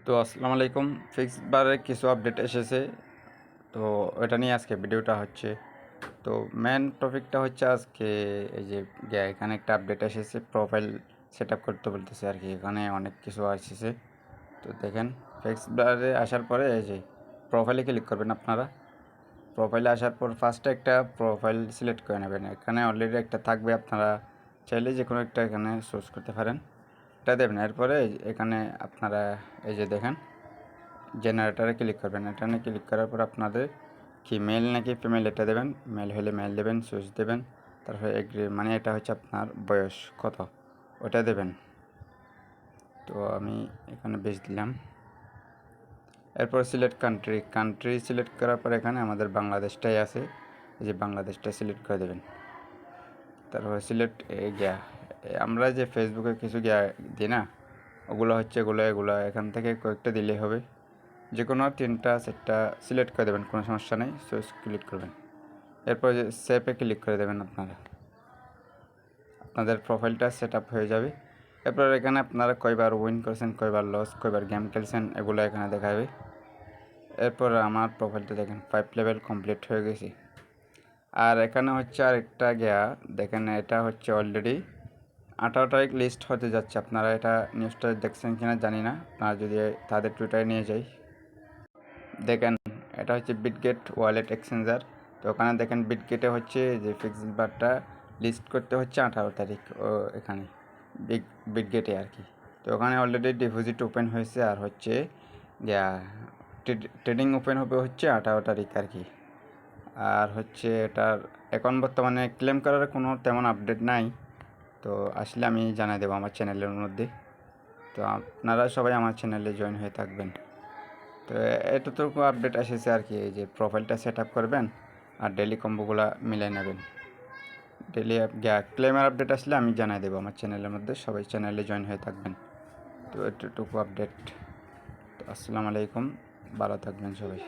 তো আসসালামু আলাইকুম। ফিক্স বারে কিছু আপডেট এসেছে, তো ওটা নিয়ে আজকে ভিডিওটা হচ্ছে। তো মেন টপিকটা হচ্ছে আজকে এই যে এখানে একটা আপডেট এসেছে, প্রোফাইল সেট আপ করতে বলতেছে আর কি। এখানে অনেক কিছু এসেছে। তো দেখেন, ফিক্স বারে আসার পরে এই যে প্রোফাইলে ক্লিক করবেন আপনারা। প্রোফাইলে আসার পর ফার্স্টে একটা প্রোফাইল সিলেক্ট করে নেবেন। এখানে অলরেডি একটা থাকবে, আপনারা চাইলে যে কোনো একটা এখানে চুজ করতে পারেন, এটা দেবেন। এরপরে এখানে আপনারা এই যে দেখেন জেনারেটারে ক্লিক করবেন। এখানে ক্লিক করার পর আপনাদের কি মেল নাকি ফিমেল এটা দেবেন। মেল হলে মেল দেবেন, চুজ দেবেন। তারপরে এগ্রি, মানে এটা হচ্ছে আপনার বয়স কত ওটা দেবেন। তো আমি এখানে 20 দিলাম। এরপর সিলেক্ট কান্ট্রি সিলেক্ট করার পর এখানে আমাদের বাংলাদেশটাই আছে, এই যে বাংলাদেশটা সিলেক্ট করে দেবেন। তারপরে সিলেক্ট আমরা যে ফেসবুকে কিছু দিই না, ওগুলো হচ্ছে এগুলো এখান থেকে কয়েকটা দিলেই হবে। যে কোনো 3টা 4টা সিলেক্ট করে দেবেন, কোনো সমস্যা নেই। সুইচ ক্লিক করবেন। এরপর যে সেভে ক্লিক করে দেবেন, আপনাদের প্রোফাইলটা সেট আপ হয়ে যাবে। এরপর এখানে আপনারা কয়বার উইন করেছেন, কয়বার লস, কয়বার গেম খেলছেন, এগুলো এখানে দেখাবে। এরপর আমার প্রোফাইলটা দেখেন 5 লেভেল কমপ্লিট হয়ে গেছে। আর এখানে হচ্ছে আরেকটা দেখেন, এটা হচ্ছে অলরেডি 18 তারিখ লিস্ট হতে যাচ্ছে। আপনারা এটা নিউজটা দেখছেন কিনা জানি না, আপনারা যদি তাদের টুইটারে নিয়ে যাই দেখেন, এটা হচ্ছে বিটগেট ওয়ালেট এক্সচেঞ্জার। তো ওখানে দেখেন বিটগেটে হচ্ছে যে ফিক্সড বারটা লিস্ট করতে হচ্ছে 18 তারিখ ও এখানে বিটগেটে আর কি। তো ওখানে অলরেডি ডিপোজিট ওপেন হয়েছে, আর হচ্ছে ট্রেডিং ওপেন হবে হচ্ছে 18 তারিখ আর কি। আর হচ্ছে এটার এখন বর্তমানে ক্লেম করার কোনো তেমন আপডেট নাই। তো আসলে আমি জানাই দেবো আমার চ্যানেলের মধ্যে। তো আপনারা সবাই আমার চ্যানেলে জয়েন হয়ে থাকবেন। তো এতটুকু আপডেট এসেছে আর কি। এই যে প্রোফাইলটা সেট আপ করবেন আর ডেলি কম্বোগুলো মিলাই নেবেন। ডেলি ক্লেমের আপডেট আসলে আমি জানাই দেবো আমার চ্যানেলের মধ্যে, সবাই চ্যানেলে জয়েন হয়ে থাকবেন। তো এতটুকু আপডেট। তো আসসালামু আলাইকুম, ভালো থাকবেন সবাই।